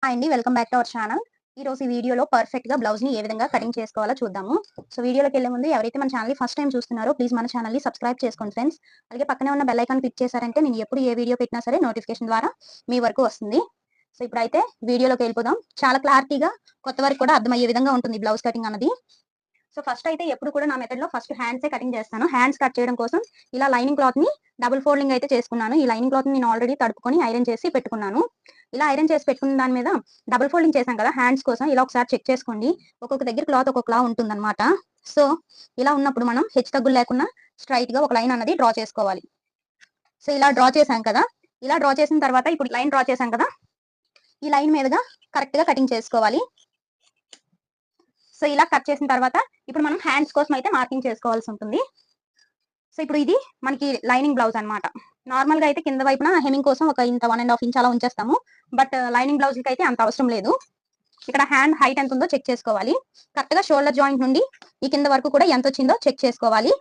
Hi అండి. Welcome back to our channel. ఈ వీడియోలో పర్ఫెక్ట్‌గా బ్లౌజ్‌ని ఏ విధంగా కటింగ్ చేసుకోవాలో చూద్దాము. వీడియోలోకెళ్ళే ముందు ఎవరైతే మన ఛానల్‌ని ఫస్ట్ టైమ్ చూస్తున్నారో ప్లీజ్ మన ఛానల్‌ని సబ్స్క్రైబ్ చేసుకోండి ఫ్రెండ్స్. అలాగే పక్కనే ఉన్న బెల్ ఐకాన్ క్లిక్ చేశారంటే నేను ఎప్పుడు ఏ వీడియో పెట్టినా సరే నోటిఫికేషన్ ద్వారా మీ వరకు వస్తుంది. ఇప్పుడైతే వీడియోలోకెళ్ళిపోదాం. చాలా క్లారిటీగా కొత్త వారికి కూడా అర్థమయ్యే విధంగా ఉంటుంది బ్లౌజ్ కటింగ్ అన్నది. ఫస్ట్ అయితే ఎప్పుడు కూడా నా మెథడ్‌లో ఫస్ట్ హ్యాండ్సే కటింగ్ చేస్తాను. హ్యాండ్స్ కట్ చేయడం కోసం ఇలా లైనింగ్ క్లాత్‌ని డబుల్ ఫోల్డింగ్ అయితే చేసుకున్నాను. ఈ లైనింగ్ క్లాత్‌ని నేను ఆల్రెడీ తడుపుకొని ఐరన్ చేసి పెట్టుకున్నాను. ఇలా ఐరన్ చేసి పెట్టుకున్న దాని మీద డబుల్ ఫోల్డింగ్ చేశాం కదా! హ్యాండ్స్ కోసం ఇలా ఒకసారి చెక్ చేసుకోండి. ఒక్కొక్క దగ్గర క్లాత్ ఒక్కొక్కలా ఉంటుందన్నమాట. సో, ఇలా ఉన్నప్పుడు మనం హెచ్చు తగ్గులు లేకుండా స్ట్రెయిట్‌గా ఒక లైన్ అన్నది డ్రా చేసుకోవాలి. ఇలా డ్రా చేశాం కదా! ఇలా డ్రా చేసిన తర్వాత ఇప్పుడు లైన్ డ్రా చేశాం కదా! ఈ లైన్ మీదగా కరెక్ట్‌గా కటింగ్ చేసుకోవాలి. ఇలా కట్ చేసిన తర్వాత ఇప్పుడు మనం హ్యాండ్స్ కోసం అయితే మార్కింగ్ చేసుకోవాల్సి ఉంటుంది. ఇప్పుడు ఇది మనకి లైనింగ్ బ్లౌజ్ అన్నమాట. నార్మల్‌గా అయితే కింద వైపున హెమ్మింగ్ కోసం ఒక ఇంత 1½ ఇంచ్ అలా ఉంచేస్తాము. బట్ లైనింగ్ బ్లౌజ్‌కి అయితే అంత అవసరం లేదు. ఇక్కడ హ్యాండ్ హైట్ ఎంత ఉందో చెక్ చేసుకోవాలి. కరెక్ట్‌గా షోల్డర్ జాయింట్ నుండి ఈ కింద వరకు కూడా ఎంత వచ్చిందో చెక్ చేసుకోవాలి.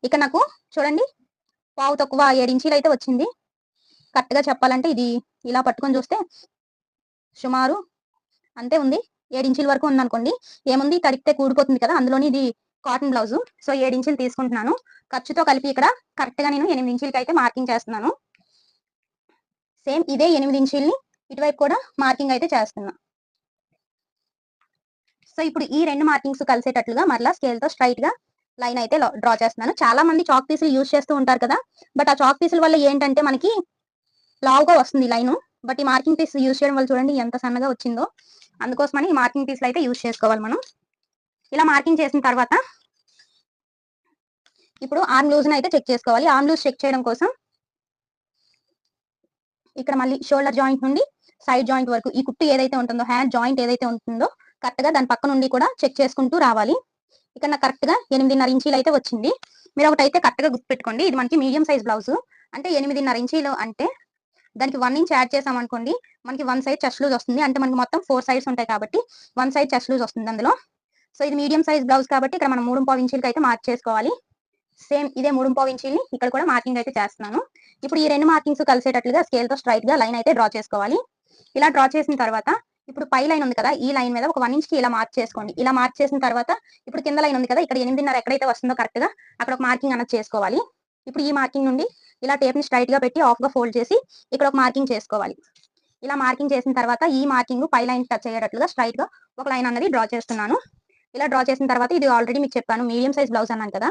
ఇక్కడ నాకు చూడండి పావు తక్కువ 7 ఇంచీలు అయితే వచ్చింది. కరెక్ట్‌గా చెప్పాలంటే ఇది ఇలా పట్టుకొని చూస్తే సుమారు అంతే ఉంది. 7 ఇంచుల వరకు ఉందనుకోండి. ఏముంది తడిపితే కూడిపోతుంది కదా! అందులోని ఇది కాటన్ బ్లౌజు. 7 ఇంచులు తీసుకుంటున్నాను. ఖర్చుతో కలిపి ఇక్కడ కరెక్ట్‌గా నేను 8 ఇంచులకైతే మార్కింగ్ చేస్తున్నాను. సేమ్ ఇదే 8 ఇంచుల్ని ఇటువైపు కూడా మార్కింగ్ అయితే చేస్తున్నా. ఇప్పుడు ఈ 2 మార్కింగ్స్ కలిసేటట్లుగా మరలా స్కేల్‌తో స్ట్రెయిట్‌గా లైన్ అయితే డ్రా చేస్తున్నాను. చాలా మంది చాక్ పీసులు యూజ్ చేస్తూ ఉంటారు కదా! బట్ ఆ చాక్ పీసుల వల్ల ఏంటంటే మనకి లావుగా వస్తుంది లైను. బట్ ఈ మార్కింగ్ పీస్ యూజ్ చేయడం వల్ల చూడండి ఎంత సన్నగా వచ్చిందో. అందుకోసమని ఈ మార్కింగ్ పీస్‌లు అయితే యూజ్ చేసుకోవాలి మనం. ఇలా మార్కింగ్ చేసిన తర్వాత ఇప్పుడు ఆర్మ్ లూజ్‌ని అయితే చెక్ చేసుకోవాలి. ఆర్మ్ లూజ్ చెక్ చేయడం కోసం ఇక్కడ మళ్ళీ షోల్డర్ జాయింట్ నుండి సైడ్ జాయింట్ వరకు ఈ కుట్టు ఏదైతే ఉంటుందో హ్యాండ్ జాయింట్ ఏదైతే ఉంటుందో కరెక్ట్‌గా దాని పక్క నుండి కూడా చెక్ చేసుకుంటూ రావాలి. ఇక్కడ నాకు కరెక్ట్‌గా 8½ ఇంచీలు అయితే వచ్చింది. మీరు ఒకటైతే కరెక్ట్‌గా గుర్తుపెట్టుకోండి. ఇది మనకి మీడియం సైజ్ బ్లౌజు. అంటే 8½ ఇంచీలు అంటే దానికి 1 ఇంచ్ యాడ్ చేసామనుకోండి మనకి 1 సైడ్ చెస్ట్ లూజ్ వస్తుంది. అంటే మనకి మొత్తం 4 సైడ్స్ ఉంటాయి కాబట్టి 1 సైడ్ చెస్ట్ లూజ్ వస్తుంది అందులో. ఇది మీడియం సైజ్ బ్లౌజ్ కాబట్టి ఇక్కడ మనం 3½ ఇంచీలకైతే మార్క్ చేసుకోవాలి. సేమ్ ఇదే 3½ ఇంచీలని ఇక్కడ కూడా మార్కింగ్ అయితే చేస్తున్నాను. ఇప్పుడు ఈ 2 మార్కింగ్స్ కలిసేటట్లుగా స్కేల్‌తో స్ట్రెయిట్‌గా లైన్ అయితే డ్రా చేసుకోవాలి. ఇలా డ్రా చేసిన తర్వాత ఇప్పుడు పై లైన్ ఉంది కదా! ఈ లైన్ మీద ఒక 1 ఇంచ్‌కి ఇలా మార్క్ చేసుకోండి. ఇలా మార్క్ చేసిన తర్వాత ఇప్పుడు కింద లైన్ ఉంది కదా! ఇక్కడ 8½ ఎక్కడైతే వస్తుందో కరెక్ట్‌గా అక్కడ ఒక మార్కింగ్ అన్నది చేసుకోవాలి. ఇప్పుడు ఈ మార్కింగ్ నుండి ఇలా టేప్‌ని స్ట్రెయిట్‌గా పెట్టి హాఫ్‌గా ఫోల్డ్ చేసి ఇక్కడ ఒక మార్కింగ్ చేసుకోవాలి. ఇలా మార్కింగ్ చేసిన తర్వాత ఈ మార్కింగ్ పై లైన్ టచ్ అయ్యేటట్లుగా స్ట్రెయిట్‌గా ఒక లైన్ అన్నది డ్రా చేస్తున్నాను. ఇలా డ్రా చేసిన తర్వాత ఇది ఆల్రెడీ మీకు చెప్పాను మీడియం సైజ్ బ్లౌజ్ అన్నాను కదా!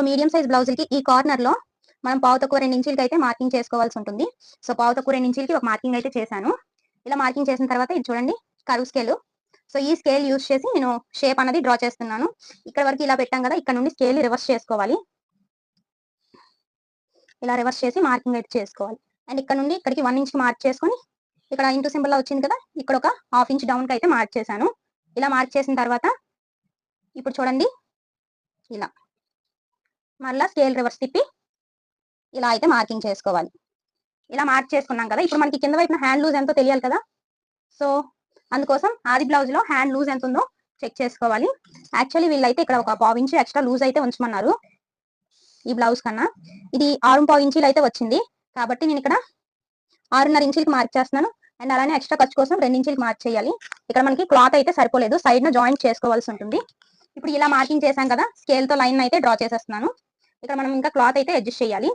మీడియం సైజ్ బ్లౌజ్‌కి ఈ కార్నర్‌లో మనం పావు తక్కువ 2 ఇంచీలకి అయితే మార్కింగ్ చేసుకోవాల్సి ఉంటుంది. పావు తక్కువ 2 ఇంచీలకి ఒక మార్కింగ్ అయితే చేశాను. ఇలా మార్కింగ్ చేసిన తర్వాత ఇది చూడండి కర్వ్ స్కేలు. ఈ స్కేల్ యూజ్ చేసి నేను షేప్ అనేది డ్రా చేస్తున్నాను. ఇక్కడ వరకు ఇలా పెట్టాం కదా! ఇక్కడ నుండి స్కేల్‌ని రివర్స్ చేసుకోవాలి. ఇలా రివర్స్ చేసి మార్కింగ్ అయితే చేసుకోవాలి. అండ్ ఇక్కడ నుండి ఇక్కడికి 1 ఇంచ్‌కి మార్క్ చేసుకొని ఇక్కడ ఇంటూ సింబల్‌లా వచ్చింది కదా! ఇక్కడ ఒక ½ ఇంచ్ డౌన్‌కి అయితే మార్క్ చేశాను. ఇలా మార్క్ చేసిన తర్వాత ఇప్పుడు చూడండి ఇలా మరలా స్కేల్ రివర్స్ తిప్పి ఇలా అయితే మార్కింగ్ చేసుకోవాలి. ఇలా మార్క్ చేసుకున్నాం కదా! ఇప్పుడు మనకి కింద వైపున హ్యాండ్ లూజ్ ఎంతో తెలియాలి కదా! అందుకోసం ఆది బ్లౌజ్‌లో హ్యాండ్ లూజ్ ఎంత ఉందో చెక్ చేసుకోవాలి. యాక్చువల్లీ వీళ్ళైతే ఇక్కడ ఒక ½ ఇంచ్ ఎక్స్‌ట్రా లూజ్ అయితే ఉంచమన్నారు. ఈ బ్లౌజ్ కన్నా ఇది 6½ ఇంచీలు అయితే వచ్చింది. కాబట్టి నేను ఇక్కడ 6½ ఇంచీలకి మార్క్ చేస్తున్నాను. అండ్ అలానే ఎక్స్‌ట్రా ఖర్చు కోసం 2 ఇంచీలకి మార్క్ చేయాలి. ఇక్కడ మనకి క్లాత్ అయితే సరిపోలేదు. సైడ్‌న జాయింట్ చేసుకోవాల్సి ఉంటుంది. ఇప్పుడు ఇలా మార్కింగ్ చేశాం కదా! స్కేల్‌తో లైన్ అయితే డ్రా చేసేస్తున్నాను. ఇక్కడ మనం ఇంకా క్లాత్ అయితే అడ్జస్ట్ చేయాలి.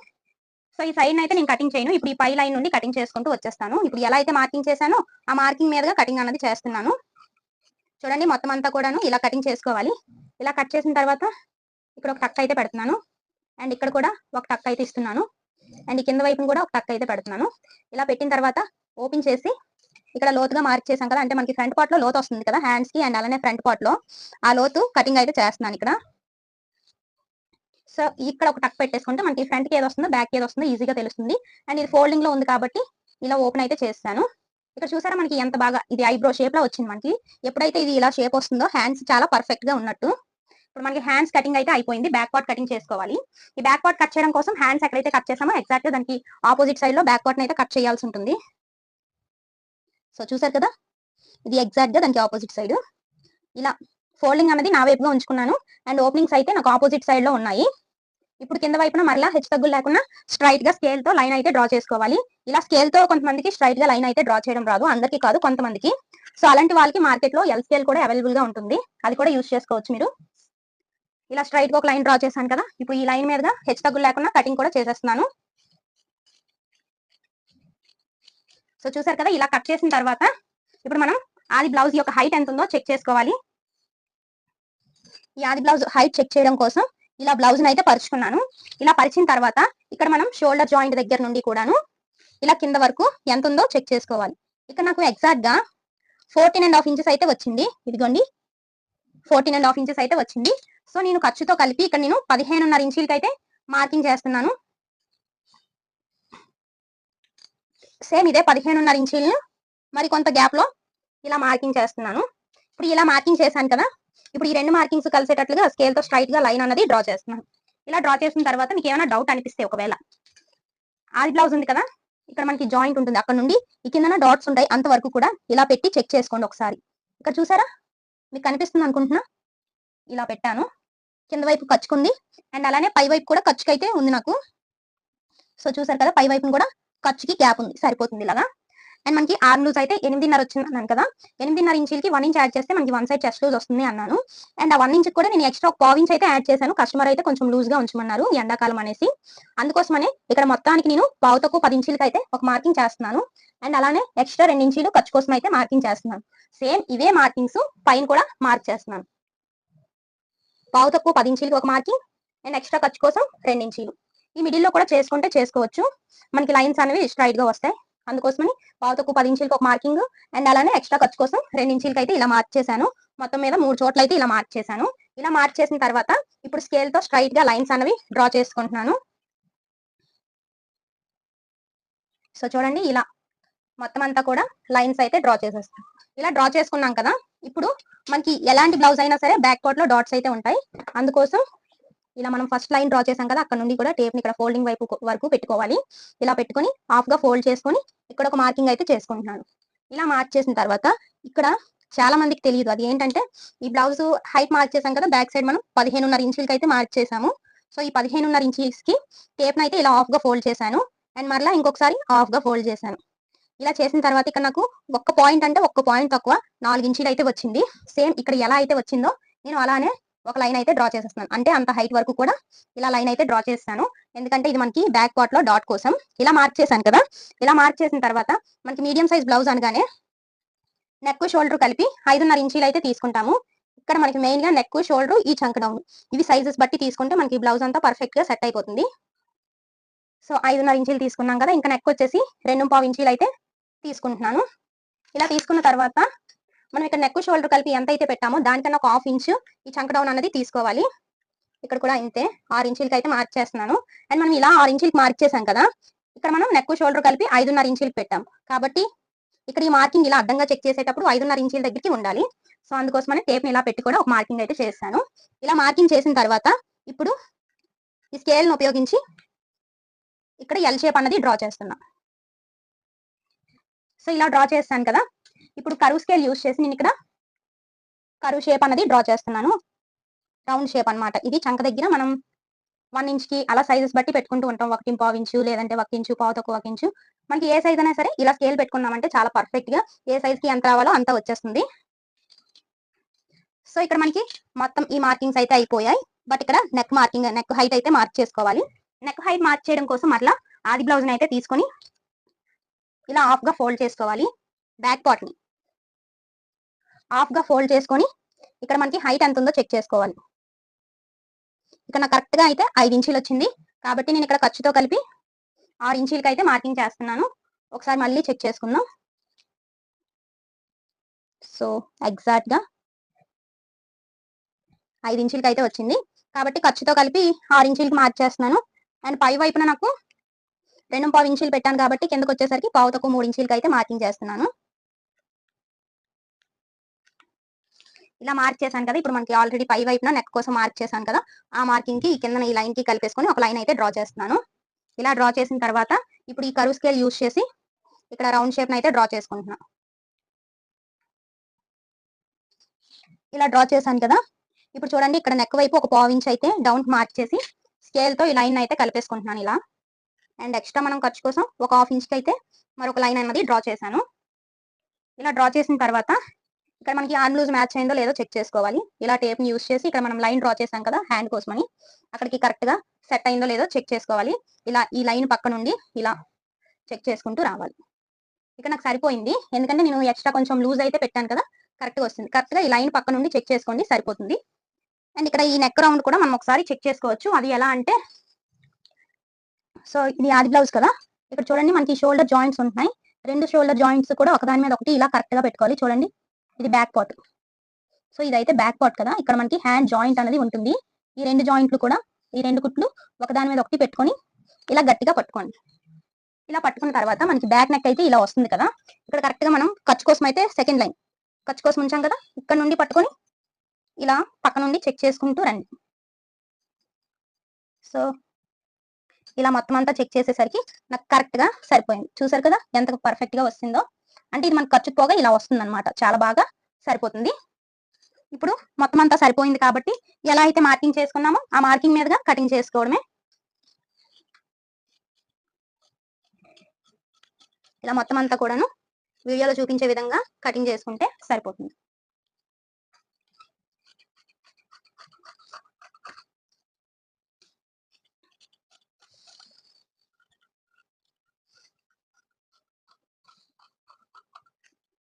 ఈ సైడ్‌ని అయితే నేను కటింగ్ చేయను. ఇప్పుడు ఈ పై లైన్ నుండి కటింగ్ చేసుకుంటూ వచ్చేస్తాను. ఇప్పుడు ఎలా అయితే మార్కింగ్ చేశానో ఆ మార్కింగ్ మీదగా కటింగ్ అన్నది చేస్తున్నాను. చూడండి మొత్తం అంతా కూడాను ఇలా కటింగ్ చేసుకోవాలి. ఇలా కట్ చేసిన తర్వాత ఇక్కడ ఒక టక్ అయితే పెడుతున్నాను. అండ్ ఇక్కడ కూడా ఒక టక్ అయితే ఇస్తున్నాను. అండ్ ఈ కింద వైపున కూడా ఒక టక్ అయితే పెడుతున్నాను. ఇలా పెట్టిన తర్వాత ఓపెన్ చేసి ఇక్కడ లోతుగా మార్క్ చేసాం కదా! అంటే మనకి ఫ్రంట్ పార్ట్‌లో లోతు వస్తుంది కదా! హ్యాండ్స్‌కి అండ్ అలానే ఫ్రంట్ పార్ట్‌లో ఆ లోతు కటింగ్ అయితే చేస్తున్నాను ఇక్కడ. ఇక్కడ ఒక టక్ పెట్టేసుకుంటే మనకి ఫ్రంట్‌కి ఏదొస్తుందో బ్యాక్‌కి ఏదొస్తుందో ఈజీగా తెలుస్తుంది. అండ్ ఇది ఫోల్డింగ్‌లో ఉంది కాబట్టి ఇలా ఓపెన్ అయితే చేసేసాను. ఇక్కడ చూసారా మనకి ఎంత బాగా ఇది ఐబ్రో షేప్‌లో వచ్చింది మనకి. ఎప్పుడైతే ఇది ఇలా షేప్ వస్తుందో హ్యాండ్స్ చాలా పర్ఫెక్ట్‌గా ఉన్నట్టు. ఇప్పుడు మనకి హ్యాండ్స్ కటింగ్ అయితే అయిపోయింది. బ్యాక్ పార్ట్ కటింగ్ చేసుకోవాలి. ఈ బ్యాక్ పార్ట్ కట్ చేయడం కోసం హ్యాండ్స్ ఎక్కడైతే కట్ చేసామో ఎగ్జాక్ట్‌గా దానికి ఆపోజిట్ సైడ్‌లో బ్యాక్ పార్ట్‌ని అయితే కట్ చేయాల్సి ఉంటుంది. చూసారు కదా! ఇది ఎగ్జాక్ట్‌గా దానికి ఆపోజిట్ సైడ్. ఇలా ఫోల్డింగ్ అనేది నా వైపుగా ఉంచుకున్నాను. అండ్ ఓపెనింగ్స్ అయితే నాకు ఆపోజిట్ సైడ్‌లో ఉన్నాయి. ఇప్పుడు కింద వైపున మరలా హెచ్చు తగ్గులు లేకుండా స్ట్రైట్‌గా స్కేల్‌తో లైన్ అయితే డ్రా చేసుకోవాలి. ఇలా స్కేల్‌తో కొంతమందికి స్ట్రైట్‌గా లైన్ అయితే డ్రా చేయడం రాదు. అందరికీ కాదు కొంతమందికి. సో అలాంటి వాళ్ళకి మార్కెట్ లో ఎల్ స్కేల్ కూడా అవైలబుల్ గా ఉంటుంది, అది కూడా యూస్ చేసుకోవచ్చు మీరు. ఇలా స్ట్రైట్ గా ఒక లైన్ డ్రా చేశాను కదా, ఇప్పుడు ఈ లైన్ మీదుగా హెచ్చు తగ్గులు లేకుండా కటింగ్ కూడా చేసేస్తున్నాను. సో చూసారు కదా, ఇలా కట్ చేసిన తర్వాత ఇప్పుడు మనం ఆది బ్లౌజ్ యొక్క హైట్ ఎంత ఉందో చెక్ చేసుకోవాలి. ఈ ఆది బ్లౌజ్ హైట్ చెక్ చేయడం కోసం ఇలా బ్లౌజ్ అయితే పరుచుకున్నాను. ఇలా పరిచిన తర్వాత ఇక్కడ మనం షోల్డర్ జాయింట్ దగ్గర నుండి కూడాను ఇలా కింద వరకు ఎంత ఉందో చెక్ చేసుకోవాలి. ఇక్కడ నాకు ఎగ్జాక్ట్ గా 14.5 ఇంచెస్ అయితే వచ్చింది. ఇదిగోండి 14.5 ఇంచెస్ అయితే వచ్చింది. సో నేను ఖర్చుతో కలిపి ఇక్కడ నేను 15.5 ఇంచులకి అయితే మార్కింగ్ చేస్తున్నాను. సేమ్ ఇదే 15.5 ఇంచులను మరి కొంత గ్యాప్ లో ఇలా మార్కింగ్ చేస్తున్నాను. ఇప్పుడు ఇలా మార్కింగ్ చేశాను కదా, ఇప్పుడు ఈ రెండు మార్కింగ్స్ కలిసేటట్లుగా స్కేల్ తో స్ట్రైట్ గా లైన్ అనేది డ్రా చేస్తున్నాను. ఇలా డ్రా చేసిన తర్వాత మీకు ఏమైనా డౌట్ అనిపిస్తే, ఒకవేళ ఆది బ్లౌజ్ ఉంది కదా, ఇక్కడ మనకి జాయింట్ ఉంటుంది, అక్కడ నుండి ఈ కింద డాట్స్ ఉంటాయి, అంతవరకు కూడా ఇలా పెట్టి చెక్ చేసుకోండి ఒకసారి. ఇక్కడ చూసారా, మీకు కనిపిస్తుంది అనుకుంటున్నా, ఇలా పెట్టాను, కింద వైపు ఖర్చుకుంది అండ్ అలానే పై వైపు కూడా ఖర్చుకైతే ఉంది నాకు. సో చూసారు కదా, పై వైపును కూడా ఖర్చుకి గ్యాప్ ఉంది, సరిపోతుంది ఇలాగా. అండ్ మనకి ఆర్మ్ లూజ్ అయితే 8.5 వచ్చింది అన్నాను కదా, 8.5 ఇంచులకి 1 ఇంచ్ యాడ్ చేస్తే మనకి వన్ సైడ్ చెస్ట్ లూజ్ వస్తుంది అన్నాను. అండ్ ఆ 1 ఇంచ్ కూడా నేను ఎక్స్ట్రా 1/4 ఇంచ్ అయితే యాడ్ చేశాను. కస్టమర్ అయితే కొంచెం లూజ్ గా ఉంచమన్నారు ఎండాకాలం అనేసి, అందుకోసమనే ఇక్కడ మొత్తానికి నేను పావు తక్కువ 10 ఇంచులకి అయితే ఒక మార్కింగ్ చేస్తున్నాను. అండ్ అలానే ఎక్స్ట్రా 2 ఇంచులు ఖర్చు కోసం అయితే మార్కింగ్ చేస్తున్నాను. సేమ్ ఇవే మార్కింగ్స్ పైన కూడా మార్క్ చేస్తున్నాను. పావు తక్కువ 10 ఇంచులకి ఒక మార్కింగ్ అండ్ ఎక్స్ట్రా ఖర్చు కోసం 2 ఇంచులు. ఈ మిడిల్ లో కూడా చేసుకుంటే చేసుకోవచ్చు, మనకి లైన్స్ అనేవి స్ట్రైట్ గా వస్తాయి. అందుకోసమని పావు తక్కువ 10 ఇంచులకి ఒక మార్కింగ్ అండ్ అలానే ఎక్స్ట్రా ఖర్చు కోసం 2 ఇంచులకి అయితే ఇలా మార్క్ చేశాను. మొత్తం మీద 3 చోట్ల అయితే ఇలా మార్క్ చేశాను. ఇలా మార్క్ చేసిన తర్వాత ఇప్పుడు స్కేల్ తో స్ట్రైట్ గా లైన్స్ అనేవి డ్రా చేసుకుంటున్నాను. సో చూడండి, ఇలా మొత్తం అంతా కూడా లైన్స్ అయితే డ్రా చేసేస్తాను. ఇలా డ్రా చేసుకున్నాం కదా, ఇప్పుడు మనకి ఎలాంటి బ్లౌజ్ అయినా సరే బ్యాక్ పార్ట్ లో డాట్స్ అయితే ఉంటాయి. అందుకోసం ఇలా మనం ఫస్ట్ లైన్ డ్రా చేసాం కదా, అక్కడ నుండి కూడా టేప్ ని ఇక్కడ ఫోల్డింగ్ వైపు వరకు పెట్టుకోవాలి. ఇలా పెట్టుకొని హాఫ్ గా ఫోల్డ్ చేసుకొని ఇక్కడ ఒక మార్కింగ్ అయితే చేసుకుంటున్నాను. ఇలా మార్క్ చేసిన తర్వాత ఇక్కడ చాలా మందికి తెలియదు, అది ఏంటంటే ఈ బ్లౌజ్ హైట్ మార్క్ చేసాం కదా, బ్యాక్ సైడ్ మనం 15.5 ఇంచులకి అయితే మార్క్ చేసాము. సో ఈ 15.5 ఇంచెస్ కి టేప్ అయితే ఇలా హాఫ్ గా ఫోల్డ్ చేశాను అండ్ మరలా ఇంకొకసారి హాఫ్ గా ఫోల్డ్ చేశాను. ఇలా చేసిన తర్వాత ఇక్కడ నాకు ఒక్క పాయింట్ అంటే ఒక్క పాయింట్ తక్కువ 4 ఇంచులు అయితే వచ్చింది. సేమ్ ఇక్కడ ఎలా అయితే వచ్చిందో నేను అలానే ఒక లైన్ అయితే డ్రా చేసేస్తున్నాను. అంటే అంత హైట్ వరకు కూడా ఇలా లైన్ అయితే డ్రా చేస్తాను, ఎందుకంటే ఇది మనకి బ్యాక్ పార్ట్ లో డాట్ కోసం. ఇలా మార్క్ చేశాను కదా, ఇలా మార్క్ చేసిన తర్వాత మనకి మీడియం సైజ్ బ్లౌజ్ అనగానే నెక్ షోల్డర్ కలిపి 5.5 ఇంచులు అయితే తీసుకుంటాము. ఇక్కడ మనకి మెయిన్ గా నెక్ షోల్డర్ ఈ చంక్ డౌన్ ఇవి సైజెస్ బట్టి తీసుకుంటే మనకి బ్లౌజ్ అంతా పర్ఫెక్ట్ గా సెట్ అయిపోతుంది. సో 5.5 ఇంచులు తీసుకున్నాం కదా, ఇంకా నెక్ వచ్చేసి 2.5 ఇంచులు అయితే తీసుకుంటున్నాను. ఇలా తీసుకున్న తర్వాత మనం ఇక్కడ నెక్ షోల్డర్ కలిపి ఎంత అయితే పెట్టామో దానికన్నా ఒక 1/2 ఇంచ్ ఈ చంక్ డౌన్ అనేది తీసుకోవాలి. ఇక్కడ కూడా ఇంతే 6 ఇంచులకి అయితే మార్క్ చేస్తున్నాను. అండ్ మనం ఇలా 6 ఇంచులకి మార్క్ చేసాం కదా, ఇక్కడ మనం నెక్ షోల్డర్ కలిపి 5.5 ఇంచులకి పెట్టాం కాబట్టి ఇక్కడ ఈ మార్కింగ్ ఇలా అడ్డంగా చెక్ చేసేటప్పుడు 5.5 ఇంచుల దగ్గరికి ఉండాలి. సో అందుకోసమని టేప్ ని ఇలా పెట్టి కూడా ఒక మార్కింగ్ అయితే చేస్తాను. ఇలా మార్కింగ్ చేసిన తర్వాత ఇప్పుడు ఈ స్కేల్ ని ఉపయోగించి ఇక్కడ ఎల్ షేప్ అన్నది డ్రా చేస్తున్నా. సో ఇలా డ్రా చేస్తాను కదా, ఇప్పుడు కరువు స్కేల్ యూస్ చేసి నేను ఇక్కడ కరువు షేప్ అనేది డ్రా చేస్తున్నాను. రౌండ్ షేప్ అన్నమాట. ఇది చంక దగ్గర మనం 1 ఇంచ్ కి అలా సైజెస్ బట్టి పెట్టుకుంటూ ఉంటాం. 1.5 ఇంచు లేదంటే 1 ఇంచు, పావు తక్కువ 1 ఇంచు, మనకి ఏ సైజ్ అయినా సరే ఇలా స్కేల్ పెట్టుకున్నామంటే చాలా పర్ఫెక్ట్ గా ఏ సైజ్ కి ఎంత రావాలో అంత వచ్చేస్తుంది. సో ఇక్కడ మనకి మొత్తం ఈ మార్కింగ్స్ అయితే అయిపోయాయి. బట్ ఇక్కడ నెక్ హైట్ అయితే మార్క్ చేసుకోవాలి. నెక్ హైట్ మార్క్ చేయడం కోసం అట్లా ఆది బ్లౌజ్ అయితే తీసుకొని ఇలా హాఫ్ గా ఫోల్డ్ చేసుకోవాలి. బ్యాక్ పార్ట్ ని హాఫ్ గా ఫోల్డ్ చేసుకొని ఇక్కడ మనకి హైట్ ఎంత ఉందో చెక్ చేసుకోవాలి. ఇక్కడ నాకు కరెక్ట్ గా అయితే 5 ఇంచులు వచ్చింది కాబట్టి నేను ఇక్కడ ఖర్చుతో కలిపి 6 ఇంచులకి అయితే మార్కింగ్ చేస్తున్నాను. ఒకసారి మళ్ళీ చెక్ చేసుకుందాం. సో ఎగ్జాక్ట్ గా 5 ఇంచులకి అయితే వచ్చింది కాబట్టి ఖర్చుతో కలిపి 6 ఇంచులకి మార్క్ చేస్తున్నాను. అండ్ పై వైపున నాకు 2.5 ఇంచులు పెట్టాను కాబట్టి కిందకు వచ్చేసరికి పావు తక్కువ 3 ఇంచులకి అయితే మార్కింగ్ చేస్తున్నాను. ఇలా మార్క్ చేశాను కదా, ఇప్పుడు మనకి ఆల్రెడీ పై వైపున నెక్ కోసం మార్క్ చేశాను కదా, ఆ మార్కింగ్ కి ఈ కింద ఈ లైన్ కి కలిపేసుకొని ఒక లైన్ అయితే డ్రా చేస్తున్నాను. ఇలా డ్రా చేసిన తర్వాత ఇప్పుడు ఈ కరువు స్కేల్ యూస్ చేసి ఇక్కడ రౌండ్ షేప్ అయితే డ్రా చేసుకుంటున్నా. ఇలా డ్రా చేశాను కదా, ఇప్పుడు చూడండి ఇక్కడ నెక్ వైపు ఒక పావు ఇంచ్ అయితే డౌన్ మార్క్ చేసి స్కేల్ తో ఈ లైన్ అయితే కలిపేసుకుంటున్నాను ఇలా. అండ్ ఎక్స్ట్రా మనం ఖర్చు కోసం ఒక 1/2 ఇంచ్ అయితే మరొక లైన్ అన్నది డ్రా చేశాను. ఇలా డ్రా చేసిన తర్వాత ఇక్కడ మనకి ఆర్మ్ లూజ్ మ్యాచ్ అయిందో లేదో చెక్ చేసుకోవాలి. ఇలా టేప్ని యూస్ చేసి ఇక్కడ మనం లైన్ డ్రా చేసాం కదా హ్యాండ్ కోసమని, అక్కడికి కరెక్ట్గా సెట్ అయిందో లేదో చెక్ చేసుకోవాలి. ఇలా ఈ లైన్ పక్క నుండి ఇలా చెక్ చేసుకుంటూ రావాలి. ఇక్కడ నాకు సరిపోయింది, ఎందుకంటే నేను ఎక్స్ట్రా కొంచెం లూజ్ అయితే పెట్టాను కదా, కరెక్ట్గా వస్తుంది. కరెక్ట్గా ఈ లైన్ పక్క నుండి చెక్ చేసుకోండి, సరిపోతుంది. అండ్ ఇక్కడ ఈ నెక్ రౌండ్ కూడా మనం ఒకసారి చెక్ చేసుకోవచ్చు. అది ఎలా అంటే, సో ఇది ఆది బ్లౌజ్ కదా, ఇక్కడ చూడండి మనకి షోల్డర్ జాయింట్స్ ఉంటున్నాయి. 2 షోల్డర్ జాయింట్స్ కూడా ఒకదాని మీద ఒకటి ఇలా కరెక్ట్గా పెట్టుకోవాలి. చూడండి ఇది బ్యాక్ పార్ట్, సో ఇదైతే బ్యాక్ పార్ట్ కదా, ఇక్కడ మనకి హ్యాండ్ జాయింట్ అనేది ఉంటుంది. ఈ 2 జాయింట్లు కూడా, ఈ 2 కుట్లు ఒకదాని మీద ఒకటి పెట్టుకొని ఇలా గట్టిగా పట్టుకోండి. ఇలా పట్టుకున్న తర్వాత మనకి బ్యాక్ నెక్ అయితే ఇలా వస్తుంది కదా, ఇక్కడ కరెక్ట్గా మనం ఖర్చు కోసం అయితే సెకండ్ లైన్ ఖర్చు కోసం ఉంచాం కదా, ఇక్కడ నుండి పట్టుకొని ఇలా పక్క నుండి చెక్ చేసుకుంటూ రండి. సో ఇలా మొత్తం అంతా చెక్ చేసేసరికి నాకు కరెక్ట్గా సరిపోయింది. చూసారు కదా ఎంత పర్ఫెక్ట్గా వస్తుందో. అంటే ఇది మనకు ఖర్చు పోగా ఇలా వస్తుంది అనమాట, చాలా బాగా సరిపోతుంది. ఇప్పుడు మొత్తం అంతా సరిపోయింది కాబట్టి ఎలా అయితే మార్కింగ్ చేసుకున్నామో ఆ మార్కింగ్ మీదుగా కటింగ్ చేసుకోవడమే. ఇలా మొత్తం అంతా కూడాను వీడియోలో చూపించే విధంగా కటింగ్ చేసుకుంటే సరిపోతుంది.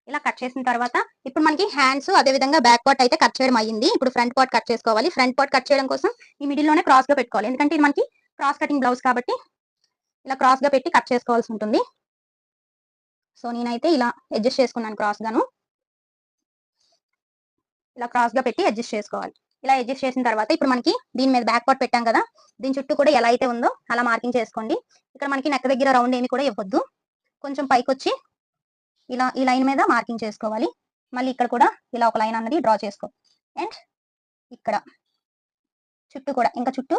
ఇలా కట్ చేసిన తర్వాత ఇప్పుడు మనకి హ్యాండ్స్ అదే విధంగా బ్యాక్ పార్ట్ అయితే కట్ చేయడం అయ్యింది. ఇప్పుడు ఫ్రంట్ పార్ట్ కట్ చేసుకోవాలి. ఫ్రంట్ పార్ట్ కట్ చేయడం కోసం ఈ మిడిల్ లోనే క్రాస్ గా పెట్టుకోవాలి, ఎందుకంటే ఇది మనకి క్రాస్ కటింగ్ బ్లౌజ్ కాబట్టి ఇలా క్రాస్ గా పెట్టి కట్ చేసుకోవాల్సి ఉంటుంది. సో నేనైతే ఇలా అడ్జస్ట్ చేసుకున్నాను క్రాస్ గాను. ఇలా క్రాస్ గా పెట్టి అడ్జస్ట్ చేసుకోవాలి. ఇలా అడ్జస్ట్ చేసిన తర్వాత ఇప్పుడు మనకి దీని మీద బ్యాక్ పార్ట్ పెట్టాం కదా, దీని చుట్టూ కూడా ఎలా అయితే ఉందో అలా మార్కింగ్ చేసుకోండి. ఇక్కడ మనకి నెక్ దగ్గర రౌండ్ ఏమి కూడా ఇవ్వద్దు, కొంచెం పైకి వచ్చి ఇలా ఈ లైన్ మీద మార్కింగ్ చేసుకోవాలి. మళ్ళీ ఇక్కడ కూడా ఇలా ఒక లైన్ అన్నది డ్రా చేసుకో. అండ్ ఇక్కడ చుట్టూ కూడా ఇంకా చుట్టూ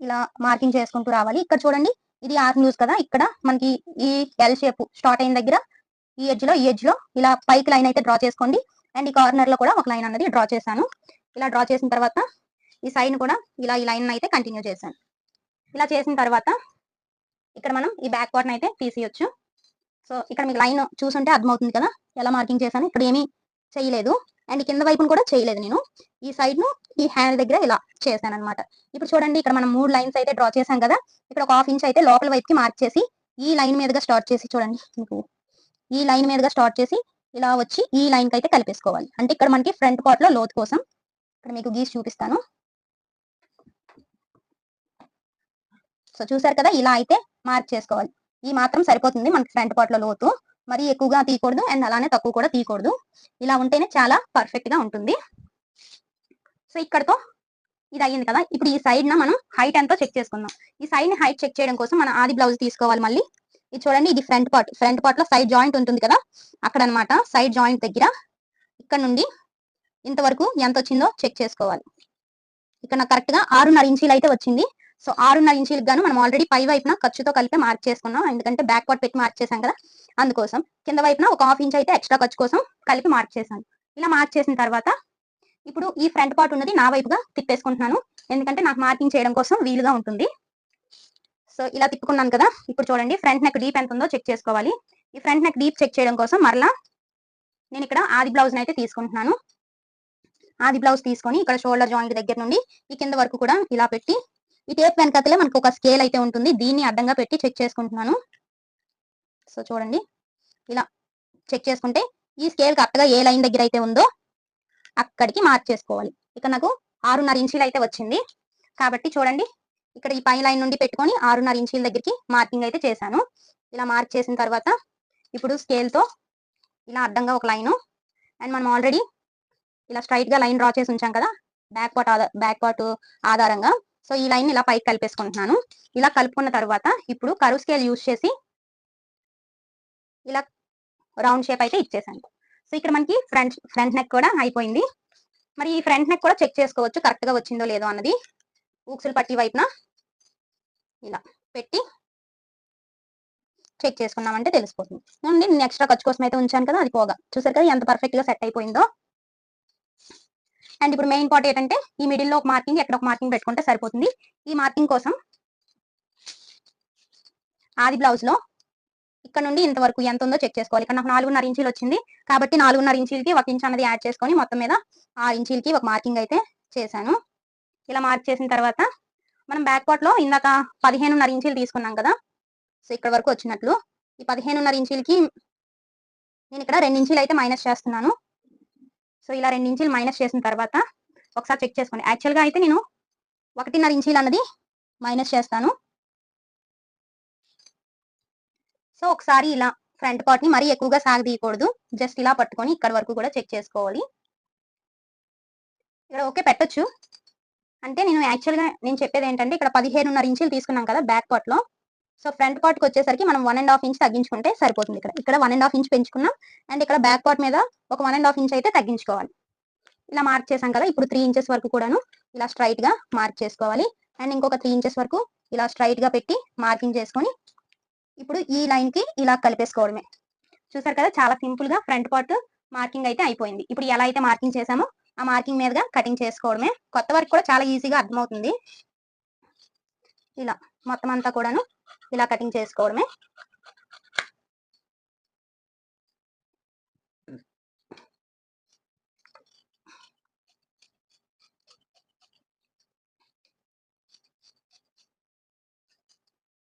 ఇలా మార్కింగ్ చేసుకుంటూ రావాలి. ఇక్కడ చూడండి ఇది ఆర్మ్ లూజ్ కదా, ఇక్కడ మనకి ఈ ఎల్ షేప్ స్టార్ట్ అయిన దగ్గర ఈ ఎడ్జ్ లో ఇలా పైకి లైన్ అయితే డ్రా చేసుకోండి. అండ్ ఈ కార్నర్ లో కూడా ఒక లైన్ అన్నది డ్రా చేశాను. ఇలా డ్రా చేసిన తర్వాత ఈ సైడ్ కూడా ఇలా ఈ లైన్ అయితే కంటిన్యూ చేశాను. ఇలా చేసిన తర్వాత ఇక్కడ మనం ఈ బ్యాక్ పార్ట్ అయితే తీసేయొచ్చు. సో ఇక్కడ మీకు లైన్ చూసుంటే అర్థమవుతుంది కదా ఎలా మార్కింగ్ చేశాను. ఇక్కడ ఏమీ చేయలేదు, అండ్ కింద వైపును కూడా చేయలేదు నేను. ఈ సైడ్ ను ఈ హ్యాండ్ దగ్గర ఇలా చేశాను అనమాట. ఇప్పుడు చూడండి ఇక్కడ మనం 3 లైన్స్ అయితే డ్రా చేశాం కదా, ఇక్కడ ఒక 1/2 ఇంచ్ అయితే లోపల వైపుకి మార్క్ చేసి ఈ లైన్ మీదుగా స్టార్ట్ చేసి, చూడండి మీకు ఈ లైన్ మీదుగా స్టార్ట్ చేసి ఇలా వచ్చి ఈ లైన్ కి అయితే కలిపేసుకోవాలి. అంటే ఇక్కడ మనకి ఫ్రంట్ పార్ట్ లో లోతు కోసం ఇక్కడ మీకు గీసి చూపిస్తాను. సో చూసారు కదా ఇలా అయితే మార్క్ చేసుకోవాలి. ఈ మాత్రం సరిపోతుంది మనకి ఫ్రంట్ పార్ట్ లో లోతు, మరి ఎక్కువగా తీయకూడదు అండ్ అలానే తక్కువ కూడా తీయకూడదు. ఇలా ఉంటేనే చాలా పర్ఫెక్ట్ గా ఉంటుంది. సో ఇక్కడతో ఇది అయ్యింది కదా, ఇప్పుడు ఈ సైడ్ మనం హైట్ ఎంతో చెక్ చేసుకుందాం. ఈ సైడ్ ని హైట్ చెక్ చేయడం కోసం మనం ఆది బ్లౌజ్ తీసుకోవాలి. మళ్ళీ ఇది చూడండి ఇది ఫ్రంట్ పార్ట్ లో సైడ్ జాయింట్ ఉంటుంది కదా, అక్కడ అనమాట సైడ్ జాయింట్ దగ్గర ఇక్కడ నుండి ఇంతవరకు ఎంత వచ్చిందో చెక్ చేసుకోవాలి. ఇక్కడ నాకు కరెక్ట్ గా 6.5 ఇంచీలు అయితే వచ్చింది. సో 6.5 ఇంచీలకు గాను మనం ఆల్రెడీ పై వైపున ఖర్చుతో కలిపి మార్క్ చేసుకున్నాం, ఎందుకంటే బ్యాక్ పార్ట్ పెట్టి మార్క్ చేసాం కదా, అందుకోసం కింద వైపున ఒక 1/2 ఇంచ్ అయితే ఎక్స్ట్రా ఖర్చు కోసం కలిపి మార్క్ చేశాను. ఇలా మార్క్ చేసిన తర్వాత ఇప్పుడు ఈ ఫ్రంట్ పార్ట్ ఉన్నది నా వైపుగా తిప్పేసుకుంటున్నాను, ఎందుకంటే నాకు మార్కింగ్ చేయడం కోసం వీలుగా ఉంటుంది. సో ఇలా తిప్పుకున్నాను కదా, ఇప్పుడు చూడండి ఫ్రంట్ నెక్ డీప్ ఎంత ఉందో చెక్ చేసుకోవాలి. ఈ ఫ్రంట్ నెక్ డీప్ చెక్ చేయడం కోసం మరలా నేను ఇక్కడ ఆది బ్లౌజ్ అయితే తీసుకుంటున్నాను. ఆది బ్లౌజ్ తీసుకొని ఇక్కడ షోల్డర్ జాయింట్ దగ్గర నుండి ఈ కింద వరకు కూడా ఇలా పెట్టి, ఈ టేప్ వెనకతలే మనకు ఒక స్కేల్ అయితే ఉంటుంది, దీన్ని అడ్డంగా పెట్టి చెక్ చేసుకుంటున్నాను. సో చూడండి ఇలా చెక్ చేసుకుంటే ఈ స్కేల్ కరెక్ట్ గా ఏ లైన్ దగ్గర అయితే ఉందో అక్కడికి మార్క్ చేసుకోవాలి. ఇక్కడ నాకు 6.5 ఇంచీలు అయితే వచ్చింది కాబట్టి చూడండి ఇక్కడ ఈ పై లైన్ నుండి పెట్టుకొని 6.5 ఇంచీల దగ్గరికి మార్కింగ్ అయితే చేశాను. ఇలా మార్క్ చేసిన తర్వాత ఇప్పుడు స్కేల్ తో ఇలా అడ్డంగా ఒక లైను, అండ్ మనం ఆల్రెడీ ఇలా స్ట్రైట్ గా లైన్ డ్రా చేసి ఉంచాం కదా బ్యాక్ పార్ట్ ఆధారంగా. సో ఈ లైన్ ఇలా పైకి కలిపేసుకుంటున్నాను. ఇలా కలుపుకున్న తర్వాత ఇప్పుడు కర్వ్ స్కేల్ యూజ్ చేసి ఇలా రౌండ్ షేప్ అయితే ఇచ్చేసాను. సో ఇక్కడ మనకి ఫ్రంట్ నెక్ కూడా అయిపోయింది. మరి ఈ ఫ్రంట్ నెక్ కూడా చెక్ చేసుకోవచ్చు కరెక్ట్ గా వచ్చిందో లేదో అన్నది. ఊక్సులు పట్టి వైపున ఇలా పెట్టి చెక్ చేసుకున్నామంటే తెలిసిపోతుంది. నేను ఎక్స్ట్రా ఖర్చు కోసం అయితే ఉంచాను కదా, అది పోగా చూసారు కదా ఎంత పర్ఫెక్ట్ గా సెట్ అయిపోయిందో. అండ్ ఇప్పుడు మెయిన్ పార్ట్ ఏంటంటే ఈ మిడిల్ లో ఒక మార్కింగ్, ఎక్కడ ఒక మార్కింగ్ పెట్టుకుంటే సరిపోతుంది. ఈ మార్కింగ్ కోసం ఆది బ్లౌజ్ లో ఇక్కడ నుండి ఇంతవరకు ఎంత ఉందో చెక్ చేసుకోవాలి. ఇక్కడ నాకు 4.5 ఇంచీలు వచ్చింది కాబట్టి 4.5 ఇంచీలకి 1 ఇంచ్ అన్నది యాడ్ చేసుకొని మొత్తం మీద 6 ఇంచీలకి ఒక మార్కింగ్ అయితే చేశాను. ఇలా మార్క్ చేసిన తర్వాత మనం బ్యాక్ పార్ట్ లో ఇందాక 15.5 ఇంచీలు తీసుకున్నాం కదా, సో ఇక్కడ వరకు వచ్చినట్లు ఈ 15.5 ఇంచీలకి నేను ఇక్కడ 2 ఇంచీలు అయితే మైనస్ చేస్తున్నాను. సో ఇలా 2 ఇంచీలు మైనస్ చేసిన తర్వాత ఒకసారి చెక్ చేసుకోండి. యాక్చువల్గా అయితే నేను 1.5 ఇంచీలు అన్నది మైనస్ చేస్తాను. సో ఒకసారి ఇలా ఫ్రంట్ పార్ట్ ని మరీ ఎక్కువగా సాగదీయకూడదు, జస్ట్ ఇలా పట్టుకొని ఇక్కడ వరకు కూడా చెక్ చేసుకోవాలి. ఇక్కడ ఓకే పెట్టొచ్చు. అంటే నేను యాక్చువల్గా నేను చెప్పేది ఏంటంటే ఇక్కడ 15.5 ఇంచీలు తీసుకున్నాం కదా బ్యాక్ పార్ట్ లో, సో ఫ్రంట్ పార్ట్ కి వచ్చేసరికి మనం 1.5 ఇంచ్ తగ్గించుకుంటే సరిపోతుంది. ఇక్కడ 1.5 ఇంచ్ పెంచుకున్నాం అండ్ ఇక్కడ బ్యాక్ పార్ట్ మీద ఒక 1.5 ఇంచ్ అయితే తగ్గించుకోవాలి. ఇలా మార్క్ చేసాం కదా, ఇప్పుడు 3 ఇంచెస్ వరకు కూడాను ఇలా స్ట్రైట్ గా మార్క్ చేసుకోవాలి అండ్ ఇంకొక 3 ఇంచెస్ వరకు ఇలా స్ట్రైట్ గా పెట్టి మార్కింగ్ చేసుకొని ఇప్పుడు ఈ లైన్ కి ఇలా కలిపేసుకోవడమే. చూసారు కదా, చాలా సింపుల్ గా ఫ్రంట్ పార్ట్ మార్కింగ్ అయితే అయిపోయింది. ఇప్పుడు ఎలా అయితే మార్కింగ్ చేసామో ఆ మార్కింగ్ మీదుగా కటింగ్ చేసుకోవడమే. కొత్త వరకు కూడా చాలా ఈజీగా అర్థమవుతుంది. ఇలా మొత్తం అంతా కూడాను ఇలా కటింగ్ చేసుకోవడమే.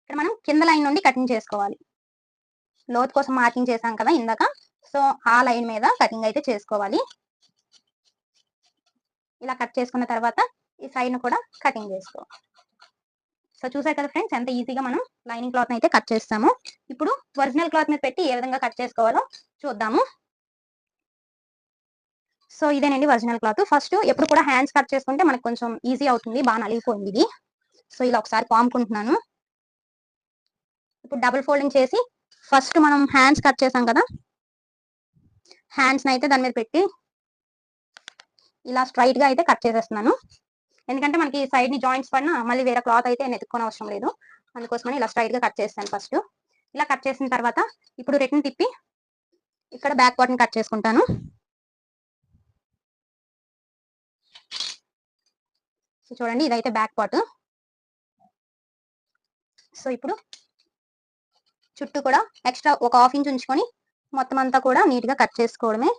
ఇక్కడ మనం కింద లైన్ నుండి కటింగ్ చేసుకోవాలి. లోతు కోసం మార్కింగ్ చేసాం కదా ఇందాక, సో ఆ లైన్ మీద కటింగ్ అయితే చేసుకోవాలి. ఇలా కట్ చేసుకున్న తర్వాత ఈ సైడ్ కూడా కటింగ్ చేసుకోవాలి. సో చూసారు కదా ఫ్రెండ్స్, ఎంత ఈజీగా మనం లైనింగ్ క్లాత్ అయితే కట్ చేస్తాము. ఇప్పుడు ఒరిజినల్ క్లాత్ మీద పెట్టి ఏ విధంగా కట్ చేసుకోవాలో చూద్దాము. సో ఇదేనండి ఒరిజినల్ క్లాత్. ఫస్ట్ ఎప్పుడు కూడా హ్యాండ్స్ కట్ చేసుకుంటే మనకు కొంచెం ఈజీ అవుతుంది. బాగా నలిగిపోయింది ఇది. సో ఇలా ఒకసారి పాముకుంటున్నాను. ఇప్పుడు డబుల్ ఫోల్డింగ్ చేసి ఫస్ట్ మనం హ్యాండ్స్ కట్ చేసాం కదా, హ్యాండ్స్ అయితే దాని మీద పెట్టి ఇలా స్ట్రైట్ గా అయితే కట్ చేసేస్తున్నాను. ఎందుకంటే మనకి సైడ్ ని జాయింట్స్ పడినా మళ్ళీ వేరే క్లాత్ అయితే ఎత్తుక్కోని అవసరం లేదు, అందుకోసమని ఇలా స్ట్రైట్ గా కట్ చేస్తాను. ఫస్ట్ ఇలా కట్ చేసిన తర్వాత ఇప్పుడు రిటర్న్ తిప్పి ఇక్కడ బ్యాక్ పార్ట్ ని కట్ చేసుకుంటాను. సో చూడండి, ఇదైతే బ్యాక్ పార్ట్. సో ఇప్పుడు చుట్టూ కూడా ఎక్స్ట్రా ఒక 1/2 ఇంచ్ ఉంచుకొని మొత్తం అంతా కూడా నీట్ గా కట్ చేసుకోవడమే.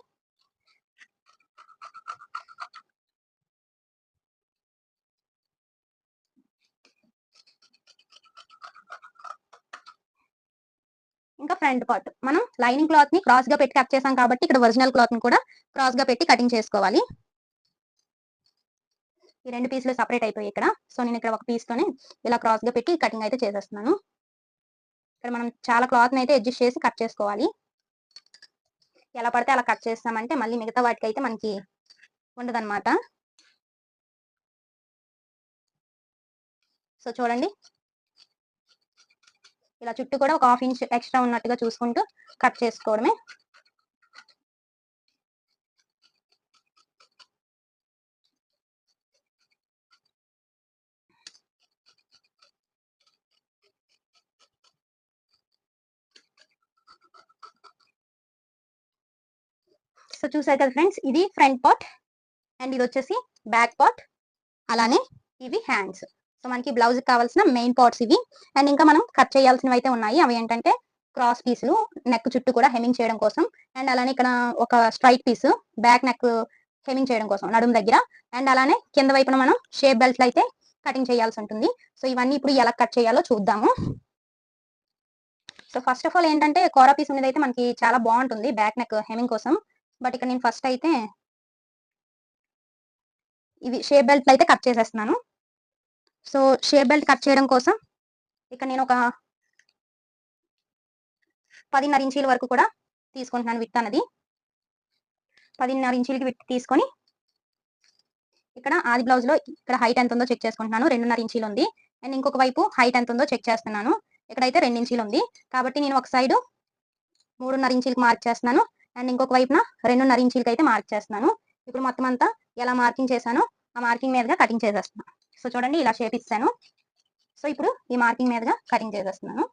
ఇంకా ఫ్రంట్ పార్ట్ మనం లైనింగ్ క్లాత్ ని క్రాస్ గా పెట్టి కట్ చేసాం కాబట్టి ఇక్కడ ఒరిజినల్ క్లాత్ ని కూడా క్రాస్ గా పెట్టి కటింగ్ చేసుకోవాలి. ఈ 2 పీసులు సపరేట్ అయిపోయి ఇక్కడ, సో నేను ఇక్కడ ఒక పీస్ తోనే ఇలా క్రాస్ గా పెట్టి కటింగ్ అయితే చేసేస్తున్నాను. ఇక్కడ మనం చాలా క్లాత్ ని అయితే అడ్జస్ట్ చేసి కట్ చేసుకోవాలి. ఎలా పడితే అలా కట్ చేస్తామంటే మళ్ళీ మిగతా వాటికి అయితే మనకి ఉండదన్నమాట. సో చూడండి, ఇలా చుట్టూ కూడా ఒక 1/2 ఇంచ్ ఎక్స్ట్రా ఉన్నట్టుగా చూసుకుంటూ కట్ చేసుకోవడమే. సో చూసారు కదా ఫ్రెండ్స్, ఇది ఫ్రంట్ పార్ట్ అండ్ ఇది వచ్చేసి బ్యాక్ పార్ట్, అలానే ఇవి హ్యాండ్స్. సో మనకి బ్లౌజ్ కావాల్సిన మెయిన్ పార్ట్స్ ఇవి. అండ్ ఇంకా మనం కట్ చేయాల్సినవి అయితే ఉన్నాయి. అవి ఏంటంటే క్రాస్ పీసులు నెక్ చుట్టూ కూడా హెమింగ్ చేయడం కోసం, అండ్ అలానే ఇక్కడ ఒక straight piece back neck hemming చేయడం కోసం నడుము దగ్గర, అండ్ అలానే కింద వైపున మనం షేప్ బెల్ట్లు అయితే కటింగ్ చేయాల్సి ఉంటుంది. సో ఇవన్నీ ఇప్పుడు ఎలా కట్ చేయాలో చూద్దాము. సో ఫస్ట్ ఆఫ్ ఆల్ ఏంటంటే కోరా పీస్ అనేది అయితే మనకి చాలా బాగుంటుంది బ్యాక్ నెక్ హెమింగ్ కోసం. బట్ ఇక్కడ నేను ఫస్ట్ అయితే ఇవి షేప్ బెల్ట్ అయితే కట్ చేసేస్తున్నాను. సో షేప్ బెల్ట్ కట్ చేయడం కోసం ఇక్కడ నేను ఒక 10.5 ఇంచీల వరకు కూడా తీసుకుంటున్నాను విత్ అన్నది. 10.5 ఇంచీలకి విత్ తీసుకొని ఇక్కడ ఆది బ్లౌజ్ లో ఇక్కడ హైట్ ఎంత ఉందో చెక్ చేసుకుంటున్నాను. 2.5 ఇంచీలు ఉంది. అండ్ ఇంకొక వైపు హైట్ ఎంత ఉందో చెక్ చేస్తున్నాను. ఇక్కడైతే 2 ఇంచీలు ఉంది కాబట్టి నేను ఒక సైడ్ 3.5 ఇంచీలకి మార్క్ చేస్తున్నాను అండ్ ఇంకొక వైపున 2.5 ఇంచీలకి అయితే మార్క్ చేస్తున్నాను. ఇప్పుడు మొత్తం అంతా ఎలా మార్కింగ్ చేశానో ఆ మార్కింగ్ మీదుగా కటింగ్ చేసేస్తున్నాను. సో చూడండి, ఇలా షేప్ ఇస్తాను. సో ఇప్పుడు ఈ మార్కింగ్ మీదుగా కటింగ్ చేసేస్తున్నాను.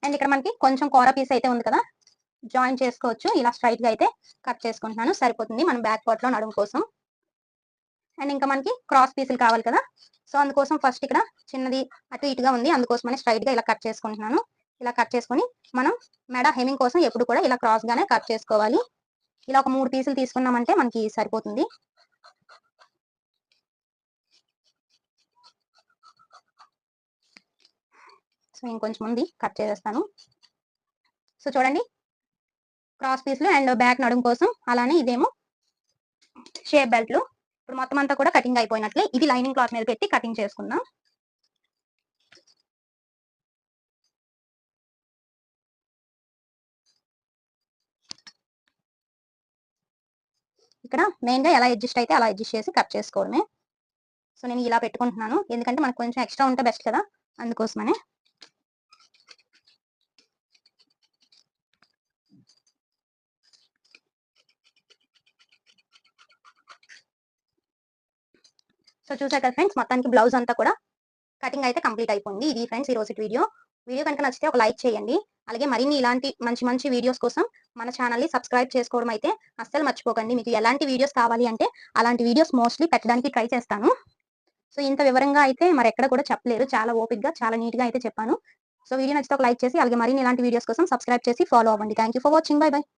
అండ్ ఇక్కడ మనకి కొంచెం కోరా పీస్ అయితే ఉంది కదా, జాయిన్ చేసుకోవచ్చు. ఇలా స్ట్రైట్ గా అయితే కట్ చేసుకుంటున్నాను, సరిపోతుంది మనం బ్యాక్ పార్ట్ లో నడుము కోసం. అండ్ ఇంకా మనకి క్రాస్ పీసులు కావాలి కదా, సో అందుకోసం ఫస్ట్ ఇక్కడ చిన్నది అటు ఇటుగా ఉంది, అందుకోసమని స్ట్రైట్ గా ఇలా కట్ చేసుకుంటున్నాను. ఇలా కట్ చేసుకొని మనం మెడ హెమింగ్ కోసం ఎప్పుడు కూడా ఇలా క్రాస్ గానే కట్ చేసుకోవాలి. ఇలా ఒక 3 పీసులు తీసుకున్నామంటే మనకి సరిపోతుంది. సో ఇంకొంచెం ఉంది, కట్ చేసేస్తాను. సో చూడండి, క్రాస్ పీసులు అండ్ బ్యాక్ నడుము కోసం, అలానే ఇదేమో షేప్ బెల్ట్లు. ఇప్పుడు మొత్తం అంతా కూడా కటింగ్ అయిపోయినట్లే. ఇది లైనింగ్ క్లాత్ మీద పెట్టి కటింగ్ చేసుకుందాం. ఇక్కడ మెయిన్ గా ఎలా అడ్జస్ట్ అయితే అలా అడ్జస్ట్ చేసి కట్ చేసుకోవడమే. సో నేను ఇలా పెట్టుకుంటున్నాను, ఎందుకంటే మనకు కొంచెం ఎక్స్ట్రా ఉంటే బెస్ట్ కదా, అందుకోసమనే. సో చూసారు కదా ఫ్రెండ్స్, మొత్తానికి బ్లౌజ్ అంతా కూడా కటింగ్ అయితే కంప్లీట్ అయిపోయింది. ఇది ఫ్రెండ్స్ ఈ రోజు వీడియో. వీడియో కనుక నచ్చితే ఒక లైక్ చేయండి. అలాగే మరిన్ని ఇలాంటి మంచి మంచి వీడియోస్ కోసం మన ఛానల్ని సబ్స్క్రైబ్ చేసుకోవడం అయితే అస్సలు మర్చిపోకండి. మీకు ఎలాంటి వీడియోస్ కావాలి అంటే అలాంటి వీడియోస్ మోస్ట్లీ పెట్టడానికి ట్రై చేస్తాను. సో ఇంత వివరంగా అయితే మరి ఎక్కడ కూడా చెప్పలేరు, చాలా ఓపిక్గా చాలా నీట్గా అయితే చెప్పాను. సో వీడియో నచ్చితే ఒక లైక్ చేసి అలాగే మరిన్ని ఇలాంటి వీడియోస్ కోసం సబ్స్క్రైబ్ చేసి ఫాలో అవ్వండి. Thank you for watching. By by.